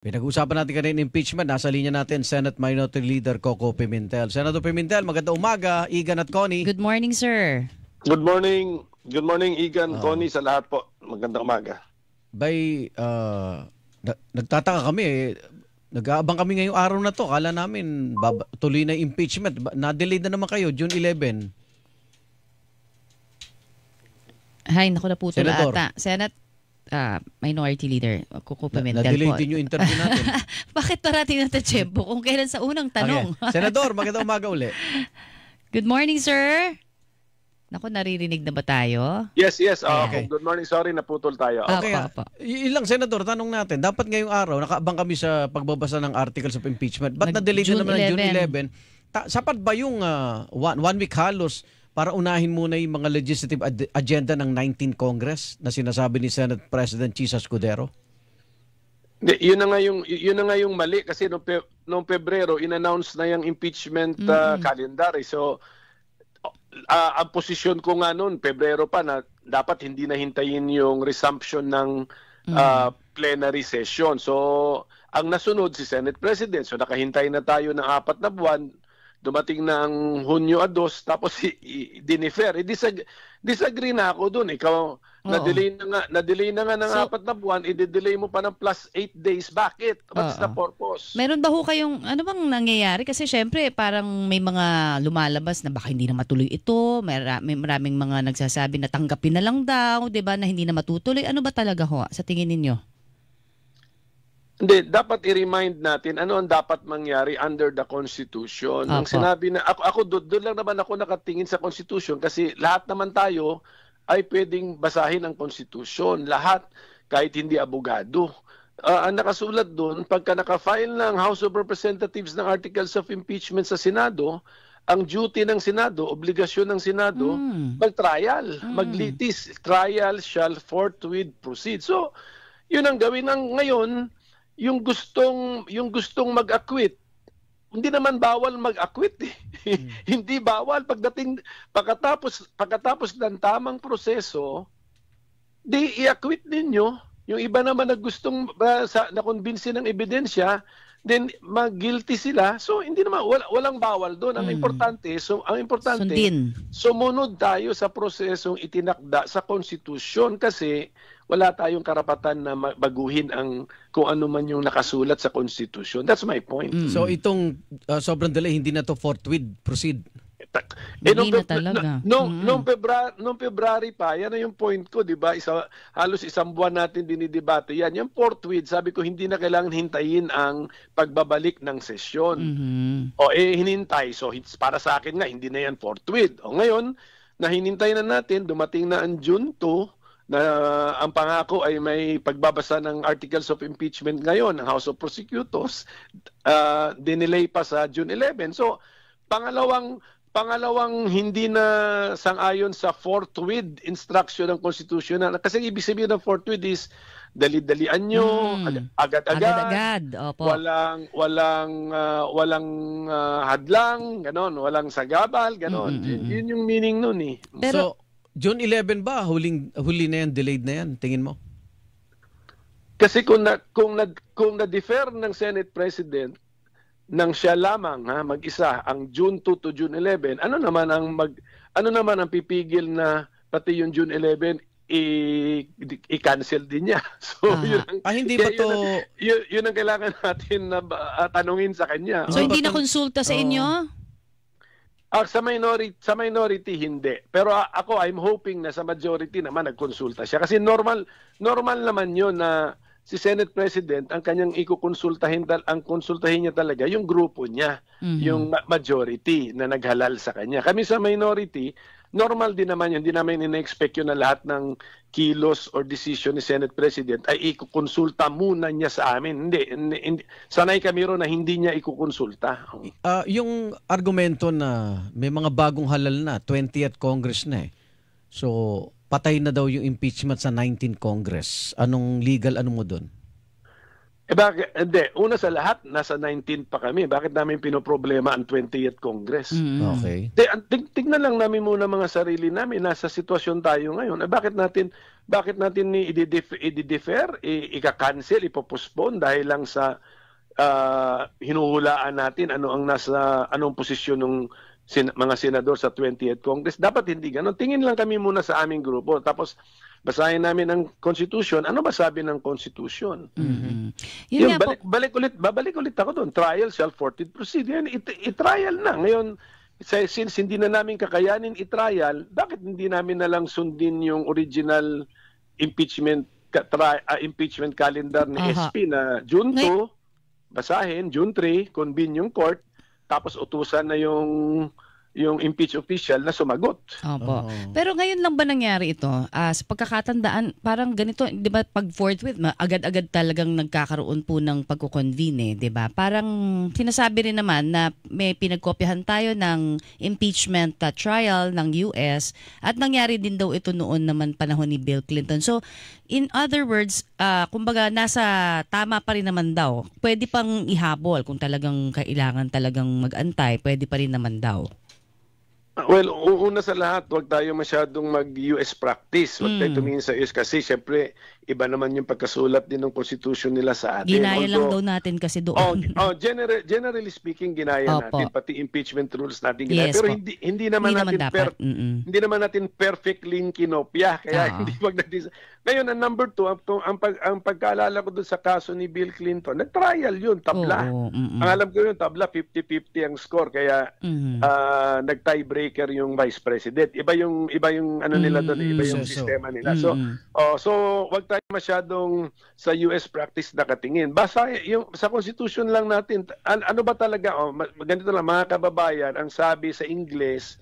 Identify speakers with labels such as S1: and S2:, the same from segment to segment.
S1: Pinag-uusapan natin kanina impeachment. Nasa linya natin, Senate Minority Leader Coco Pimentel. Senator Pimentel, magandang umaga. Igan at Connie.
S2: Good morning, sir.
S3: Good morning. Good morning, Igan,
S1: Oh.
S3: Connie, sa lahat po. Magandang umaga.
S1: Nagtataka kami eh. Nag-aabang kami ngayong araw na to. Kala namin tuloy na impeachment. Na-delay na naman kayo, June 11.
S2: Hay, naku, naputol
S1: Senador.
S2: ata. Senate Minority Leader Coco Pimentel
S1: Na-delay
S2: po.
S1: din yung interview natin.
S2: Bakit parating na tempo kung kailan sa unang tanong?
S1: Okay. Senador, magandang umaga uli.
S2: Good morning, sir. Naku, naririnig na ba tayo?
S3: Yes.
S1: Okay.
S3: Good morning. Sorry, naputol tayo.
S1: Okay,
S2: Apa.
S1: ilang senador, tanong natin. Dapat ngayong araw, nakaabang kami sa pagbabasa ng articles of impeachment. Ba't na-delay na naman ng June 11? Sapat ba yung one week halos para unahin muna yung mga legislative agenda ng 19th Congress na sinasabi ni Senate President Chisa Escudero?
S3: Yun na nga yung mali kasi noong Pebrero in-announce na yung impeachment calendar. So ang posisyon ko nga noon Pebrero pa na dapat hindi na hintayin yung resumption ng plenary session. So ang nasunod si Senate President. So nakahintay na tayo ng 4 na buwan. Dumating na ang Hunyo 2, tapos dinifer. Disagree na ako doon. Ikaw, na-delay na nga ng 4 na buwan, i-delay mo pa ng plus 8 days. Bakit? What's the purpose?
S2: Meron ba ho kayong, ano bang nangyayari? Kasi syempre, parang may mga lumalabas na baka hindi na matuloy ito. May maraming mga nagsasabi na tanggapin na lang daw, di ba, na hindi na matutuloy. Ano ba talaga ho, sa tingin ninyo?
S3: Hindi, dapat i-remind natin ano ang dapat mangyari under the Constitution. Ang sinabi na, ako doon lang naman ako nakatingin sa Constitution kasi lahat naman tayo ay pwedeng basahin ang Constitution. Lahat, kahit hindi abogado. Ang nakasulat doon, pagka naka-file ng House of Representatives ng Articles of Impeachment sa Senado, ang duty ng Senado, obligasyon ng Senado, mag-trial, maglitis. Trial shall forthwith proceed. So, yun ang gawin ng ngayon. Yung gustong mag-acquit, hindi naman bawal mag-acquit eh. Hindi bawal pagkatapos ng tamang proseso, di i-acquit ninyo. Yung iba naman na gustong na-convince ng ebidensya, then mag-guilty sila. So hindi naman walang bawal doon. Ang importante,
S2: Sundin.
S3: sumunod tayo sa prosesong itinakda sa konstitusyon kasi wala tayong karapatan na baguhin kung ano man yung nakasulat sa konstitusyon. That's my point.
S1: So itong sobrang delay, hindi na to forthwith proceed?
S2: Hindi na talaga.
S3: Noong February pa, yan na yung point ko, di ba? Halos isang buwan natin dinidebate yan. Yung forthwith, sabi ko, hindi na kailangan hintayin ang pagbabalik ng sesyon. Hinintay. So, para sa akin nga, hindi na yan forthwith. Ngayon, na hinintay na natin, dumating na ang June 2, na ang pangako ay may pagbabasa ng Articles of Impeachment ngayon ng House of Prosecutors, dinelay pa sa June 11. So, pangalawang hindi na sang-ayon sa forthwith instruction ng Constitution. Kasi ibig sabihin ng forthwith is dali-dalian nyo, agad-agad,
S2: Opo.
S3: walang hadlang, ganon, walang sagabal, ganon. Yun yung meaning nun eh.
S1: So,
S2: Pero,
S1: June 11 ba? Huli na yan, delayed na yan, tingin mo?
S3: Kasi kung na-defer ng Senate President nang siya lamang mag-isa ang June 2 to June 11, ano naman ang pipigil na pati yung June 11 i-cancel din niya. So
S1: hindi ba to
S3: yun ang kailangan natin na tanungin sa kanya.
S2: so hindi na konsulta sa inyo?
S3: Sa minority hindi. Pero ako I'm hoping na sa majority naman nagkonsulta siya kasi normal naman 'yon na si Senate President ang kanyang konsultahin niya talaga yung grupo niya, yung majority na naghalal sa kanya. Kami sa minority, normal din naman yun. Hindi namin ina-expect yun na lahat ng kilos or decision ni Senate President ay ikukonsulta muna niya sa amin. Hindi. Sanay kami ro na hindi niya ikukonsulta.
S1: Yung argumento na may mga bagong halal na, 20th Congress na eh. So, patay na daw yung impeachment sa 19th Congress. Anong legal, ano mo doon?
S3: Bakit? Hindi. Una sa lahat, nasa 19th pa kami. Bakit namin pinoproblema ang 20th Congress?
S1: Okay.
S3: Tignan lang namin muna mga sarili namin. Nasa sitwasyon tayo ngayon. Bakit natin bakit natin i-defer, i-cancel, ipopospone dahil lang sa hinuhulaan natin anong posisyon ng mga senador sa 20th Congress. Dapat hindi ganun. Tingin lang kami muna sa aming grupo. Tapos basahin namin ang Constitution. Ano ba sabi ng Constitution?
S2: Yun nga po.
S3: Babalik ulit ako doon. Trial shall forthwith proceed. Yan, i-trial na. Ngayon, since hindi na namin kakayanin i-trial, bakit hindi namin na lang sundin yung original impeachment calendar ni SP na June 2, basahin, June 3, convene yung court, tapos utusan na yung impeach official na sumagot.
S2: Opo. Pero ngayon lang ba nangyari ito? Sa pagkakatandaan, parang ganito, di ba, pag forthwith, agad-agad talagang nagkakaroon po ng pagkukonvene, di ba? Parang sinasabi rin naman na may pinagkopyahan tayo ng impeachment trial ng US at nangyari din daw ito noon naman panahon ni Bill Clinton. So, in other words, kumbaga nasa tama pa rin naman daw. Pwede pang ihabol kung talagang kailangan talagang mag-antay, pwede pa rin naman daw.
S3: Well, una sa lahat, huwag tayo masyadong mag-US practice. Huwag tayo tumingin sa US kasi syempre iba naman yung pagkasulat din ng Constitution nila sa atin.
S2: Ginaya lang daw natin kasi doon.
S3: Generally speaking, ginaya natin. Pati impeachment rules natin ginaya.
S2: Yes,
S3: pero hindi naman natin perfectly kinopya. Kaya hindi natin. Ngayon, ang number 2, ang pagkaalala ko doon sa kaso ni Bill Clinton, nag-trial yun, tabla. Ang alam ko yun, tabla, 50-50 ang score. Kaya nag-tiebreaker yung vice president. Iba yung ano nila doon, iba yung sistema nila. So wag tayo masyadong sa US practice nakatingin. Basta yung sa Constitution lang natin, ano ba talaga, ganito lang mga kababayan, ang sabi sa Ingles,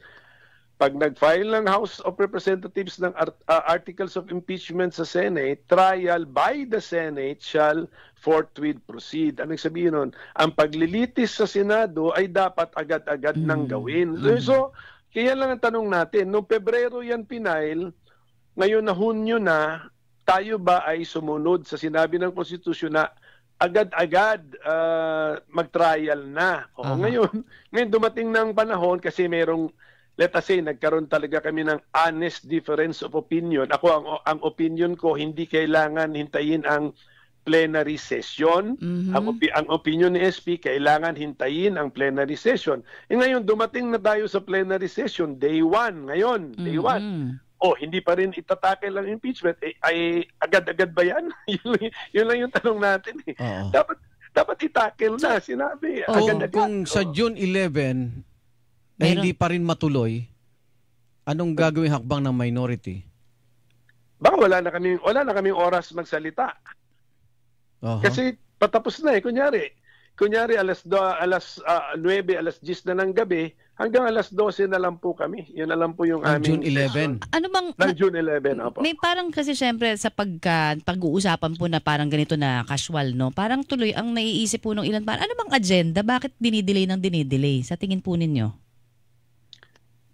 S3: pag nag-file ng House of Representatives ng articles of impeachment sa Senate, trial by the Senate shall forthwith proceed. Anong sabihin nun? Ang paglilitis sa Senado ay dapat agad-agad nang gawin. So, kaya lang ang tanong natin, noong Pebrero yan pinail, ngayon na Hunyo na, tayo ba ay sumunod sa sinabi ng Constitution na agad-agad mag-trial na? Ngayon dumating ng panahon kasi merong, let us say, nagkaroon talaga kami ng honest difference of opinion. Ako, ang opinion ko, hindi kailangan hintayin ang plenary session. Ang opinion ni SP, kailangan hintayin ang plenary session. Ngayon, dumating na tayo sa plenary session, day 1. Ngayon, day 1. Hindi pa rin itatakel ang impeachment. Ay agad-agad ba yan? Yun lang yung tanong natin. Dapat itakel na, sinabi. Agad-agad.
S1: Kung sa June 11, hindi pa rin matuloy, anong gagawing hakbang ng minority?
S3: Baka wala na kaming oras magsalita. Kasi patapos na Kunyari alas 9, alas 10 na ng gabi, hanggang alas 12 na lang po kami. Yun na lang po yung aming
S1: June 11.
S2: Ano bang
S3: June 11, opo.
S2: May parang kasi syempre sa pag-uusapan po na parang ganito na casual, no? Parang tuloy ang naiisip po ng ilan, ano bang agenda? Bakit dinidelay sa tingin po ninyo?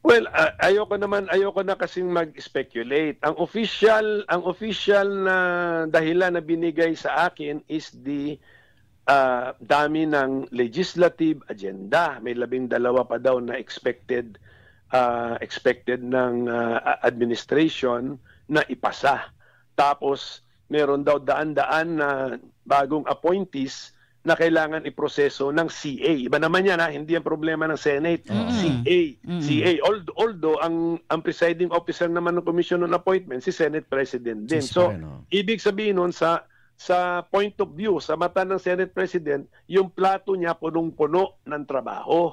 S3: Well, ayoko na kasing mag-speculate. Ang official na dahilan na binigay sa akin is the dami ng legislative agenda. May 12 pa daw na expected ng administration na ipasa. Tapos meron daw daan-daan na bagong appointees na kailangan iproseso ng CA. Iba naman yan, hindi ang problema ng Senate. CA. Although ang presiding officer naman ng Commission on Appointments si Senate President din. So, ibig sabihin nun sa point of view, sa mata ng Senate President, yung plato niya punong-puno ng trabaho.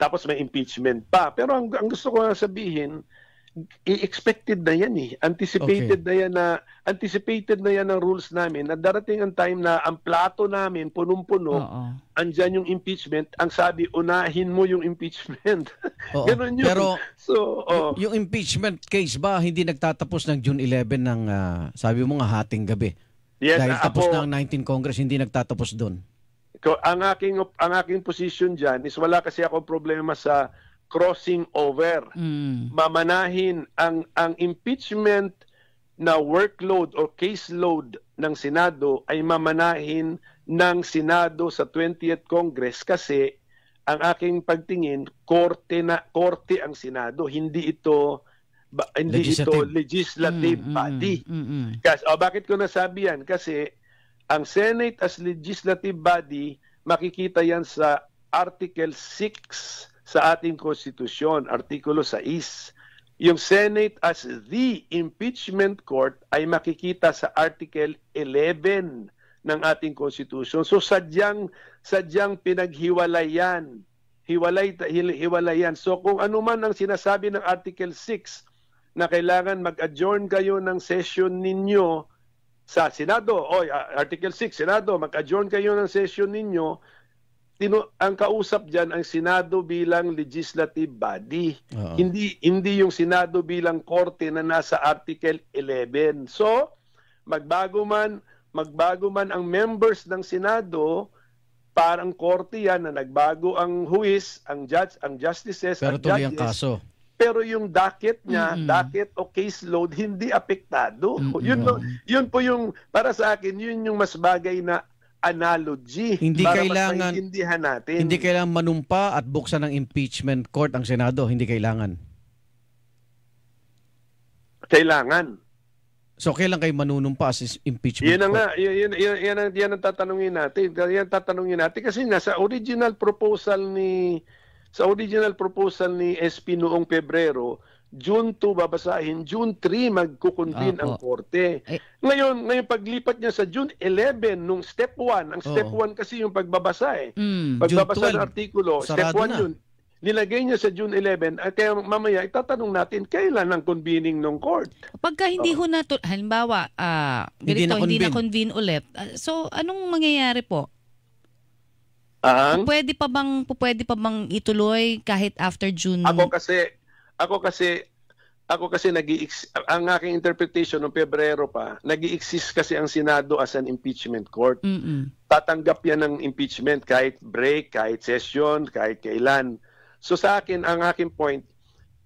S3: Tapos may impeachment pa. Pero ang gusto ko sabihin, expected na yan Anticipated na yan ng rules namin na darating ang time na ang plato namin punong-puno, andyan yung impeachment. Ang sabi, unahin mo yung impeachment. Ganun yun.
S1: Pero yung impeachment case ba hindi nagtatapos ng June 11 ng sabi mo nga hating gabi?
S3: Yes,
S1: dahil tapos na ang 19 Congress, hindi nagtatapos doon.
S3: Ang aking position dyan is wala kasi ako problema sa crossing over. Mamanahin ang impeachment na workload o caseload ng Senado ay mamanahin ng Senado sa 20th Congress kasi ang aking pagtingin, korte ang Senado. Hindi ito hindi ito legislative body. Kasi, bakit ko nasabi yan? Kasi ang Senate as legislative body, makikita yan sa Article 6 sa ating konstitusyon, Artikulo 6. Yung Senate as the impeachment court ay makikita sa Article 11 ng ating konstitusyon. So sadyang pinaghiwalayan. Hiwalayan. So kung ano man ang sinasabi ng Article 6 na kailangan mag-adjourn kayo ng session ninyo sa Senado, Article 6, Senado, mag-adjourn kayo ng session ninyo, ang kausap diyan ang Senado bilang legislative body. Hindi yung Senado bilang korte na nasa Article 11. So, magbago man ang members ng Senado, parang korte yan na nagbago ang huwis, ang judge, ang justices,
S1: pero tuloy ang kaso.
S3: Pero yung docket niya, docket o caseload, hindi apektado. Yun po yung, para sa akin, yun yung mas bagay na analogy.
S1: Hindi
S3: para
S1: kailangan,
S3: mas maintindihan natin.
S1: Hindi kailangan manumpa at buksan ng impeachment court ang Senado. Hindi kailangan.
S3: Kailangan.
S1: So, kailan kayo manunumpa sa impeachment
S3: court? Yan ang tatanungin natin. Yan tatanungin natin kasi nga sa original proposal ni SP noong Pebrero, June 2 babasahin, June 3 magkukonvene ang korte. Ngayon paglipat niya sa June 11 nung step 1, ang step 1 kasi yung pagbabasa pagbabasa ng artikulo, step 1 yun. Nilagay niya sa June 11 at kaya mamaya itatanong natin kailan ang convening ng court.
S2: Pagka hindi ho na halimbawa hindi na convene ulit. So anong mangyayari po? Pwede pa bang ituloy kahit after June?
S3: Ako kasi ang aking interpretation noong Pebrero pa, nag-i-exist kasi ang Senado as an impeachment court. Tatanggap yan ng impeachment kahit break, kahit session, kahit kailan. So sa akin, ang aking point,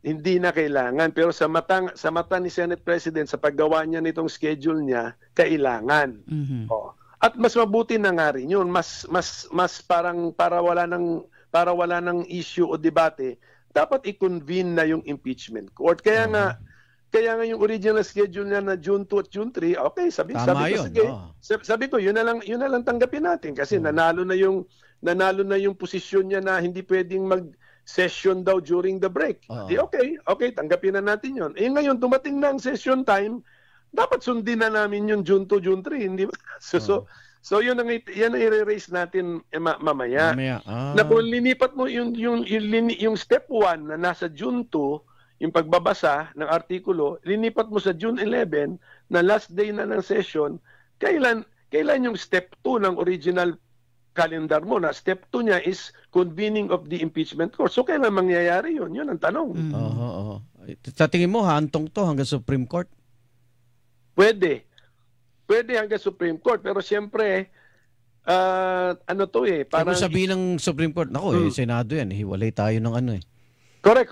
S3: hindi na kailangan. Pero sa mata ni Senate President, sa paggawa niya nitong schedule niya, kailangan. At mas mabuti na nga rin yun. Mas parang para wala ng issue o debate, dapat i-convene na yung impeachment court. Kaya nga yung original schedule niya na June 2 at June 3, okay, sabi ko, yun na lang tanggapin natin kasi nanalo na yung posisyon niya na hindi pwedeng mag-session daw during the break. Okay, tanggapin na natin yun. Ngayon, dumating na ang session time, dapat sundin na namin yung June 2, June 3, hindi ba? So yan ang i-raise natin mamaya. Na kung linipat mo yung step 1 na nasa June 2, yung pagbabasa ng artikulo, linipat mo sa June 11 na last day na ng session, kailan yung step 2 ng original calendar mo na step 2 niya is convening of the impeachment court. So kailan mangyayari yun? Yun ang tanong.
S1: Sa tingin mo, hantong to hanggang Supreme Court?
S3: Pwede hanggang Supreme Court, pero siyempre,
S1: parang sabihin ng Supreme Court, Senado yan, hiwalay tayo ng
S3: Correct.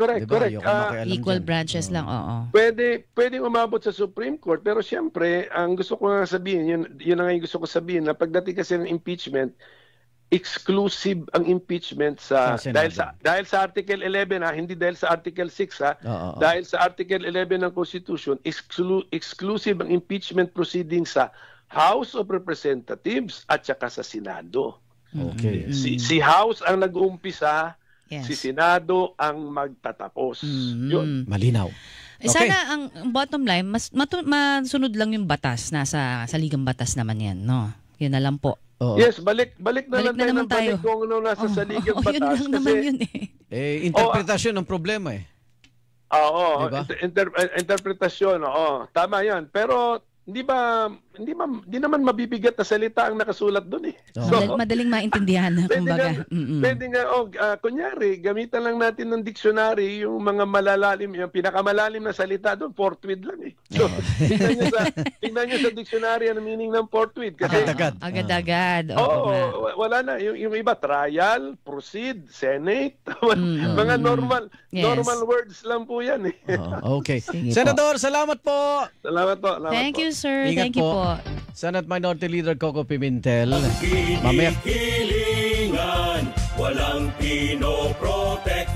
S2: Equal branches lang, oo.
S3: Pwede umabot sa Supreme Court, pero siyempre, ang gusto ko nga sabihin, yun ang gusto ko sabihin, na pagdating kasi ng impeachment, exclusive ang impeachment dahil sa Article 11 hindi dahil sa Article 6 dahil sa Article 11 ng Constitution, exclusive ang impeachment proceedings sa House of Representatives at saka sa Senado.
S1: Okay.
S3: Si House ang nag-uumpisa, si Senado ang magtatapos. Yun.
S1: Malinaw.
S2: Sana ang bottom line, masunod lang yung batas, nasa saligang batas naman yan, no? Yun na lang po.
S3: Yes, balik na lang tayo. Kung ano nasa saligang batas.
S2: Yun lang naman yun
S1: interpretasyon ng problema
S3: diba? Interpretasyon, tama yan. Pero hindi naman mabibigat na salita ang nakasulat doon
S2: So, madaling maintindihan kumbaga.
S3: Pwede nga kunyari, gamitan lang natin ng dictionary yung mga malalalim, yung pinakamalalim na salita doon, forthwith lang So, tingnan niyo sa dictionary ang meaning ng forthwith kasi
S2: agad-agad.
S3: Wala na yung iba trial, proceed, senate, mga normal words lang po yan
S1: Okay. Senador, salamat po.
S3: Salamat po.
S2: Thank you, sir.
S1: Ingat
S2: Thank you po.
S1: Senate Minority Leader Coco Pimentel. Mamaya.
S4: Walang pinoprotek.